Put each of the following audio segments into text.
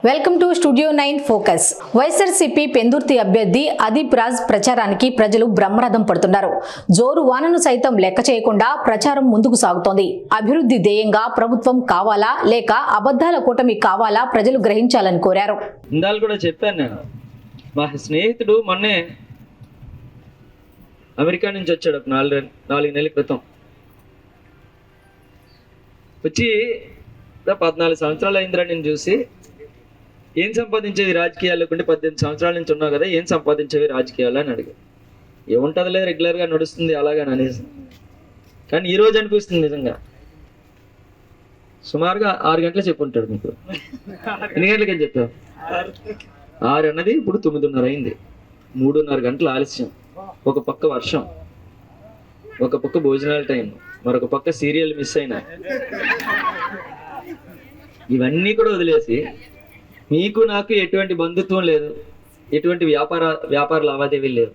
Welcome to studio 9 focus. YSRCP Pendurthi అభ్యర్థి అదీప్ రాజ్ ప్రచారానికి ప్రజలు బ్రహ్మరథం పడుతున్నారు. జోరు వానను సైతం లెక్క చేయకుండా ప్రచారం ముందుకు సాగుతోంది. అభివృద్ధి ధ్యేయంగా ప్రభుత్వం కావాలా లేక అబద్ధాల కూటమి కావాలా ప్రజలు గ్రహించాలని కోరారు. ఇందాలు కూడా చెప్పాను నేను. మా స్నేహితుడు మొన్నే అమెరికా నుంచి వచ్చాడు 4 నెలల క్రితం. వచ్చి 14 సంవత్సరాలు అయిందిరా నేను చూసి, ఏం సంపాదించేది రాజకీయాల్లోకుంటే 18 సంవత్సరాల నుంచి ఉన్నావు కదా, ఏం సంపాదించేవి రాజకీయాలు అని అడిగాడు. ఏముంటుందిలే, రెగ్యులర్గా నడుస్తుంది అలాగని అనేసి. కానీ ఈరోజు అనిపిస్తుంది నిజంగా. సుమారుగా 6 గంటలు చెప్పుంటాడు మీకు. ఎన్ని గంటలకి అని చెప్పావు? 6 అన్నది ఇప్పుడు 9:30 అయింది. 3.5 గంటలు ఆలస్యం. ఒక పక్క వర్షం, ఒక పక్క భోజనాల టైం, మరొక పక్క సీరియల్ మిస్ అయినా, ఇవన్నీ కూడా వదిలేసి మీకు నాకు ఎటువంటి బంధుత్వం లేదు, ఎటువంటి వ్యాపార లావాదేవీలు లేదు.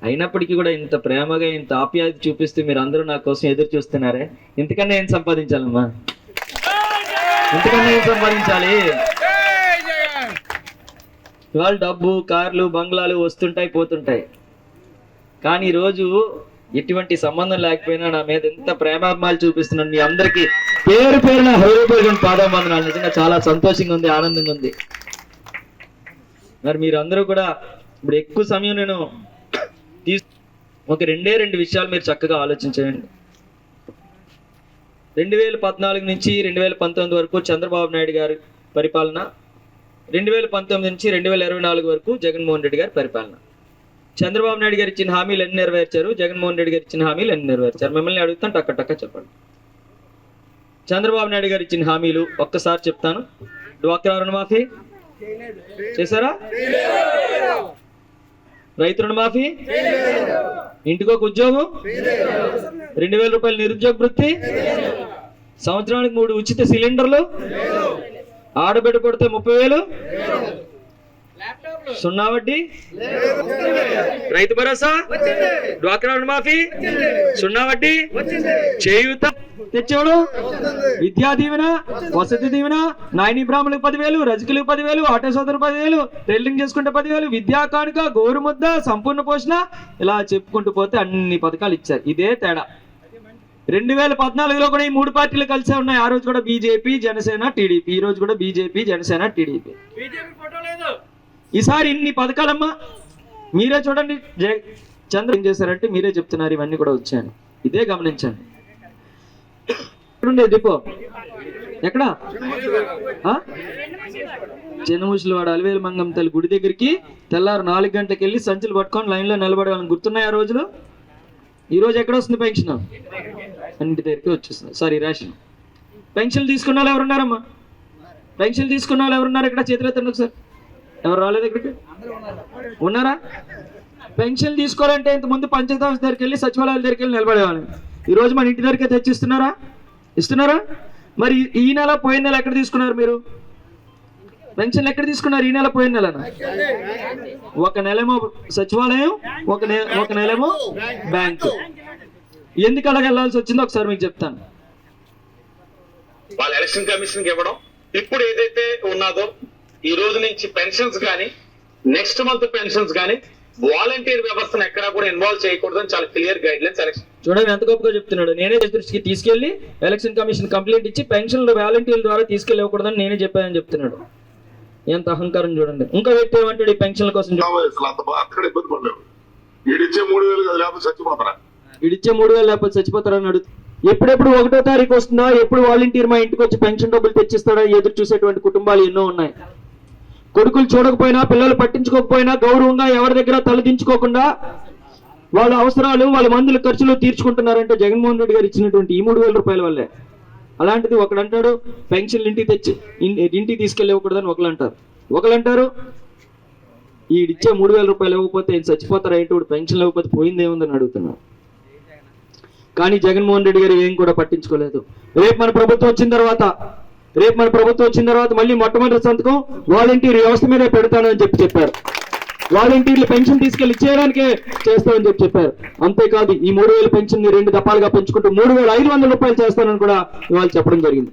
అయినప్పటికీ కూడా ఇంత ప్రేమగా ఇంత ఆప్యాయత చూపిస్తూ మీరు అందరూ నా కోసం ఎదురు చూస్తున్నారే, ఇంతకన్నా ఏం సంపాదించాలమ్మా? ఇంతకన్నా ఏం సంపాదించాలి? ఇవాళ డబ్బు, కార్లు, బంగ్లాలు వస్తుంటాయి పోతుంటాయి. కానీ ఈరోజు ఎటువంటి సంబంధం లేకపోయినా నా మీద ఎంత ప్రేమాభిమానాలు చూపిస్తున్నాను. మీ అందరికీ పేరు పేరున హృదయపూర్వక పాదాభివందనాలు. నిజంగా చాలా సంతోషంగా ఉంది, ఆనందంగా ఉంది. మరి మీరందరూ కూడా ఇప్పుడు ఎక్కువ సమయం నేను ఒక 2 విషయాలు మీరు చక్కగా ఆలోచించండి. 2014 నుంచి 2019 వరకు చంద్రబాబు నాయుడు గారి పరిపాలన, 2019 నుంచి 2024 వరకు జగన్మోహన్ రెడ్డి గారి పరిపాలన. చంద్రబాబు నాయుడు గారు ఇచ్చిన హామీలు ఎన్ని నెరవేర్చారు, జగన్మోహన్ రెడ్డి గారు ఇచ్చిన హామీలు ఎన్ని నెరవేర్చారు? మిమ్మల్ని అడుగుతాను, టక్క చెప్పండి. చంద్రబాబు నాయుడు గారు ఇచ్చిన హామీలు ఒక్కసారి చెప్తాను. డ్వాక్రా రుణమాఫీ చేశారా? రైతు రుణమాఫీ, ఇంటికొక ఉద్యోగం, 2000 రూపాయల నిరుద్యోగ వృత్తి, సంవత్సరానికి 3 ఉచిత సిలిండర్లు, ఆడబిడ్డ కొడితే 30,000, 0 వడ్డీ, రైతు భరోసా, డ్వాక్రా రుణమాఫీ, 0 వడ్డీ, చేయూత తెచ్చేవాడు, విద్యా దీవెన, వసతి దీవెన, నాయని బ్రాహ్మణులకు 10,000, రజకులకు 10,000, ఆటో సోదరు 10,000, టైలరింగ్ చేసుకుంటే 10,000, విద్యా కానుక, గోరుముద్ద, సంపూర్ణ పోషణ, ఇలా చెప్పుకుంటూ పోతే అన్ని పథకాలు ఇచ్చారు. ఇదే తేడా. 2014లో కూడా ఈ 3 పార్టీలు కలిసే ఉన్నాయి. ఆ రోజు కూడా బీజేపీ, జనసేన, టీడీపీ. ఈ రోజు కూడా బీజేపీ, జనసేన, టీడీపీ. ఈసారి ఇన్ని పథకాలమ్మా మీరే చూడండి. చంద్ర ఏం చేశారంటే మీరే చెప్తున్నారు ఇవన్నీ కూడా వచ్చాను. ఇదే గమనించండి. డిపో ఎక్కడ? చిన్నముసలివాడ అలివేలు మంగం తల్లి గుడి దగ్గరికి తెల్లారు 4 గంటలకు వెళ్ళి సంచులు పట్టుకొని లైన్లో నిలబడేవాళ్ళని గుర్తున్నాయి ఆ రోజులు. ఈ రోజు ఎక్కడ వస్తుంది పెన్షన్? అన్నింటి దగ్గరికి వచ్చేస్తుంది. Sorry, ration. పెన్షన్లు తీసుకున్న వాళ్ళు ఎవరున్నారమ్మా? పెన్షన్లు తీసుకున్న వాళ్ళు ఎవరున్నారు ఇక్కడ? చేతులు ఎత్తండి ఒకసారి. ఎవరు రాలేదు ఇక్కడికి? ఉన్నారా? పెన్షన్ తీసుకోవాలంటే ఇంతకుముందు పంచాయతీ ఆఫీస్ దగ్గరికి వెళ్ళి, సచివాలయాల దగ్గరికి వెళ్ళి నిలబడేవాళ్ళని. ఈ రోజు మన ఇంటి దగ్గరికి తెచ్చిస్తున్నారా? ఇస్తున్నారా? మరి ఈ నెల పోయిన నెల ఎక్కడ తీసుకున్నారు మీరు? పెన్షన్లు ఎక్కడ తీసుకున్నారు ఈ నెల పోయిన నెల? ఒక నెలేమో సచివాలయం, ఒక నెలేమో బ్యాంకు. ఎందుకు అలాగ వెళ్ళాల్సి వచ్చిందో ఒకసారి మీకు చెప్తాను. వాళ్ళ ఎలక్షన్ కమిషన్ కి ఇవ్వడం, ఇప్పుడు ఏదైతే ఉన్నదో ఈ రోజు నుంచి పెన్షన్స్ కానీ, నెక్స్ట్ మంత్ పెన్షన్స్ కానీ వాలంటీర్ వ్యవస్థను ఎక్కడా కూడా ఇన్వాల్వ్ చేయకూడదని చాలా క్లియర్ గైడ్ లైన్స్ ఎలక్షన్. చూడండి ఎంత గొప్పగా చెప్తున్నాడు. నేనే దృష్టికి తీసుకెళ్లి ఎలక్షన్ కమిషన్ కంప్లైంట్ ఇచ్చి పెన్షన్లు వాలంటీర్ల ద్వారా తీసుకెళ్ళకూడదని నేనే చెప్పానని చెప్తున్నాడు. ఎంత అహంకారం చూడండి. ఇంకా వ్యక్తి ఏమంటాడు ఈ పెన్షన్ల కోసం? ఈడిచ్చే 3,000 లేకపోతే చచ్చిపోతారని అడుగు. ఎప్పుడెప్పుడు 1వ తారీఖు వస్తుందా, ఎప్పుడు వాలంటీర్ మా ఇంటికి వచ్చి పెన్షన్ డబ్బులు తెచ్చిస్తాడా ఎదురు చూసేటువంటి కుటుంబాలు ఎన్నో ఉన్నాయి. కొడుకులు చూడకపోయినా, పిల్లలు పట్టించుకోకపోయినా, గౌరవంగా ఎవరి దగ్గర తలదించుకోకుండా వాళ్ళ అవసరాలు, వాళ్ళ మందుల ఖర్చులు తీర్చుకుంటున్నారంటే జగన్మోహన్ రెడ్డి గారు ఇచ్చినటువంటి ఈ 3,000 రూపాయల వల్లే. అలాంటిది ఒకడంటాడు పెన్షన్లు ఇంటికి తీసుకెళ్ళి ఇవ్వకూడదని ఒకళ్ళంటారు ఈడిచ్చే 3,000 రూపాయలు ఇవ్వకపోతే ఏం చచ్చిపోతారా ఏంటి? ఇప్పుడు పెన్షన్లు ఇవ్వకపోతే పోయిందేముందని అడుగుతున్నారు. కానీ జగన్మోహన్ రెడ్డి గారు ఏం కూడా పట్టించుకోలేదు. రేపు మన ప్రభుత్వం వచ్చిన తర్వాత మళ్ళీ మొట్టమొదటి సంతకం వాలంటీర్ వ్యవస్థ మీదే పెడతానని చెప్పారు. వాలంటీర్లు పెన్షన్ తీసుకెళ్లి ఇచ్చేయడానికే చేస్తామని చెప్పారు. అంతేకాదు ఈ 3,000 పెన్షన్ 2 దఫాలుగా పెంచుకుంటూ 3,500 రూపాయలు చేస్తానని కూడా ఇవాళ చెప్పడం జరిగింది.